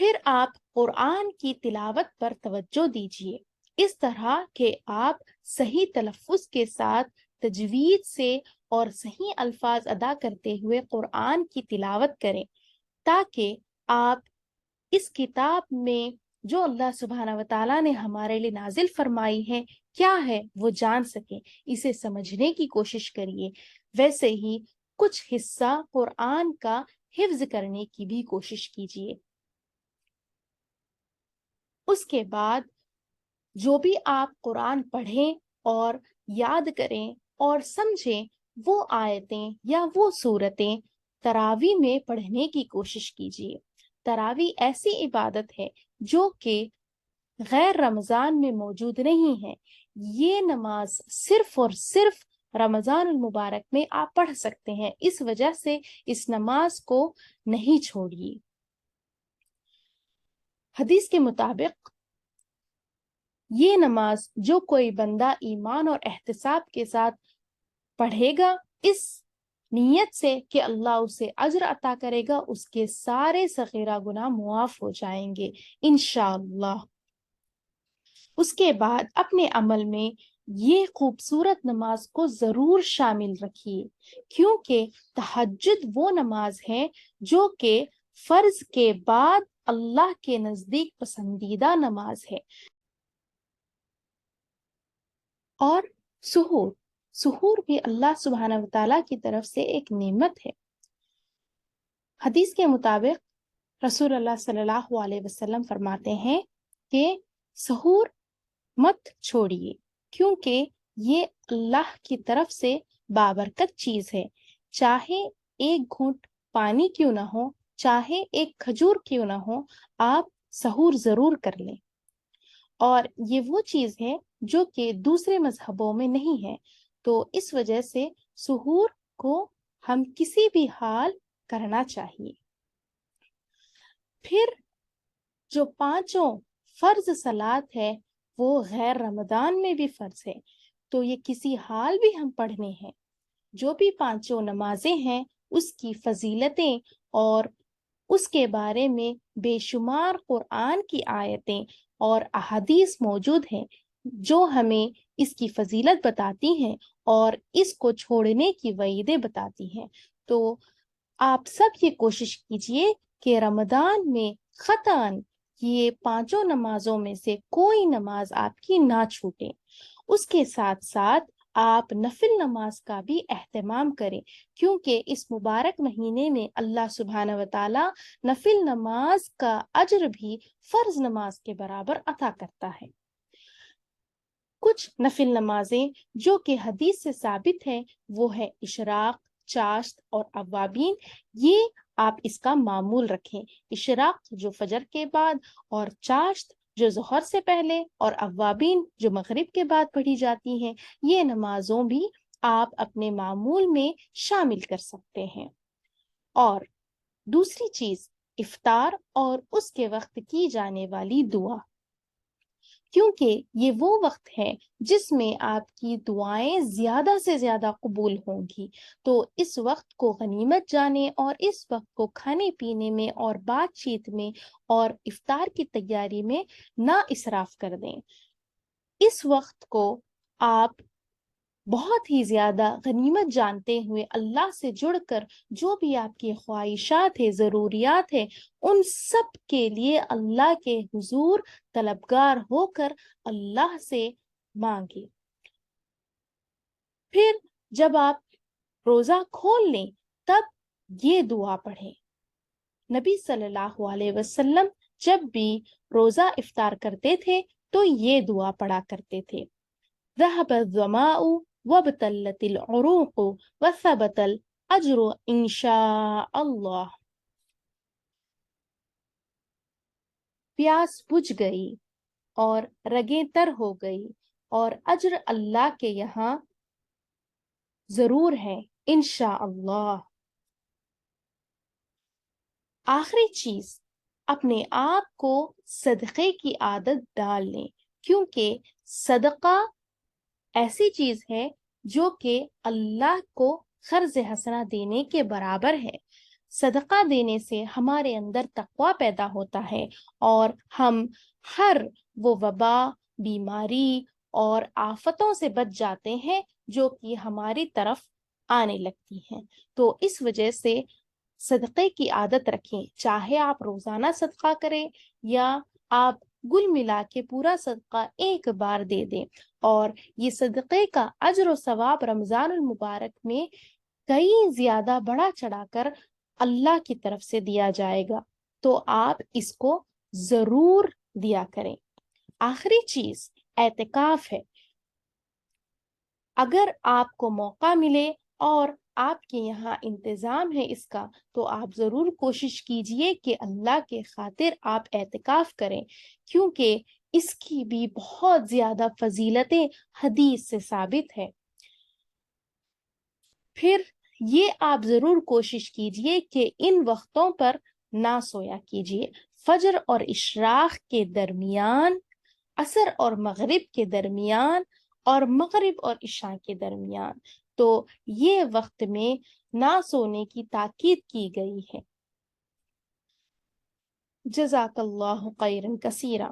پھر آپ قرآن کی تلاوت پر توجہ دیجیے، اس طرح کہ آپ صحیح تلفظ کے ساتھ تجوید سے اور صحیح الفاظ ادا کرتے ہوئے قرآن کی تلاوت کریں، تاکہ آپ اس کتاب میں جو اللہ سبحانہ و تعالیٰ نے ہمارے لیے نازل فرمائی ہے کیا ہے وہ جان سکیں، اسے سمجھنے کی کوشش کریے۔ ویسے ہی کچھ حصہ قرآن کا حفظ کرنے کی بھی کوشش کیجیے۔ اس کے بعد جو بھی آپ قرآن پڑھیں اور یاد کریں اور سمجھیں، وہ آیتیں یا وہ صورتیں تراویح میں پڑھنے کی کوشش کیجیے۔ تراویح ایسی عبادت ہے جو کہ غیر رمضان میں موجود نہیں ہے۔ یہ نماز صرف اور صرف رمضان المبارک میں آپ پڑھ سکتے ہیں، اس وجہ سے اس نماز کو نہیں چھوڑیے۔ حدیث کے مطابق یہ نماز جو کوئی بندہ ایمان اور احتساب کے ساتھ پڑھے گا، اس نیت سے کہ اللہ اسے اجر عطا کرے گا، اس کے سارے صغیرہ گناہ معاف ہو جائیں گے انشاءاللہ۔ اس کے بعد اپنے عمل میں یہ خوبصورت نماز کو ضرور شامل رکھیے، کیونکہ تہجد وہ نماز ہے جو کہ فرض کے بعد اللہ کے نزدیک پسندیدہ نماز ہے۔ اور سحور بھی اللہ سبحانہ وتعالیٰ کی طرف سے ایک نعمت ہے۔ حدیث کے مطابق رسول اللہ صلی اللہ علیہ وسلم فرماتے ہیں کہ سحور مت چھوڑیے، کیونکہ یہ اللہ کی طرف سے بابرکت چیز ہے، چاہے ایک گھونٹ پانی کیوں نہ ہو، چاہے ایک کھجور کیوں نہ ہو، آپ سحور ضرور کر لیں۔ اور یہ وہ چیز ہے جو کہ دوسرے مذہبوں میں نہیں ہے، تو اس وجہ سے سحور کو ہم کسی بھی حال کرنا چاہیے۔ پھر جو 5 فرض صلات ہے وہ غیر رمضان میں بھی فرض ہے، تو یہ کسی حال بھی ہم پڑھنے ہیں۔ جو بھی 5 نمازیں ہیں اس کی فضیلتیں اور اس کے بارے میں بے شمار قرآن کی آیتیں اور احادیث موجود ہیں جو ہمیں اس کی فضیلت بتاتی ہیں اور اس کو چھوڑنے کی وعیدیں بتاتی ہیں۔ تو آپ سب یہ کوشش کیجئے کہ رمضان میں قطعاً یہ 5 نمازوں میں سے کوئی نماز آپ کی نہ چھوٹے۔ اس کے ساتھ ساتھ آپ نفل نماز کا بھی اہتمام کریں، کیونکہ اس مبارک مہینے میں اللہ سبحانہ وتعالی نفل نماز کا اجر بھی فرض نماز کے برابر عطا کرتا ہے۔ کچھ نفل نمازیں جو کہ حدیث سے ثابت ہیں وہ ہے اشراق، چاشت اور اوابین۔ یہ آپ اس کا معمول رکھیں، اشراق جو فجر کے بعد، اور چاشت جو ظہر سے پہلے، اور اوابین جو مغرب کے بعد پڑھی جاتی ہیں۔ یہ نمازوں بھی آپ اپنے معمول میں شامل کر سکتے ہیں۔ اور دوسری چیز افطار اور اس کے وقت کی جانے والی دعا، کیونکہ یہ وہ وقت ہے جس میں آپ کی دعائیں زیادہ سے زیادہ قبول ہوں گی، تو اس وقت کو غنیمت جانیں اور اس وقت کو کھانے پینے میں اور بات چیت میں اور افطار کی تیاری میں نہ اسراف کر دیں۔ اس وقت کو آپ بہت ہی زیادہ غنیمت جانتے ہوئے اللہ سے جڑ کر جو بھی آپ کی خواہشات ہیں، ضروریات ہیں، ان سب کے لیے اللہ کے حضور طلبگار ہو کر اللہ سے مانگے۔ پھر جب آپ روزہ کھول لیں تب یہ دعا پڑھیں۔ نبی صلی اللہ علیہ وسلم جب بھی روزہ افطار کرتے تھے تو یہ دعا پڑھا کرتے تھے: ذهب الظماء وابتلت العروق وثبت الاجر انشاء اللہ۔ پیاس بجھ گئی اور رگیں تر ہو گئی اور اجر اللہ کے یہاں ضرور ہے انشاءاللہ۔ آخری چیز، اپنے آپ کو صدقے کی عادت ڈال لیں، کیونکہ صدقہ ایسی چیز ہے جو کہ اللہ کو قرض حسنہ دینے کے برابر ہے۔ صدقہ دینے سے ہمارے اندر تقوی پیدا ہوتا ہے اور ہم ہر وہ وبا، بیماری اور آفتوں سے بچ جاتے ہیں جو کہ ہماری طرف آنے لگتی ہیں۔ تو اس وجہ سے صدقے کی عادت رکھیں، چاہے آپ روزانہ صدقہ کریں یا آپ گل ملا کے پورا صدقہ ایک بار دے دیں۔ اور یہ صدقے کا اجر و ثواب رمضان المبارک میں کئی زیادہ بڑا چڑھا کر اللہ کی طرف سے دیا جائے گا، تو آپ اس کو ضرور دیا کریں۔ آخری چیز اعتکاف ہے۔ اگر آپ کو موقع ملے اور آپ کے یہاں انتظام ہے اس کا، تو آپ ضرور کوشش کیجئے کہ اللہ کے خاطر آپ اعتکاف کریں، کیونکہ اس کی بھی بہت زیادہ فضیلتیں حدیث سے ثابت ہے۔ پھر یہ آپ ضرور کوشش کیجئے کہ ان وقتوں پر نہ سویا کیجئے، فجر اور اشراق کے درمیان، عصر اور مغرب کے درمیان، اور مغرب اور عشاء کے درمیان، تو یہ وقت میں نہ سونے کی تاکید کی گئی ہے۔ جزاک اللہ خیرا کثیرا۔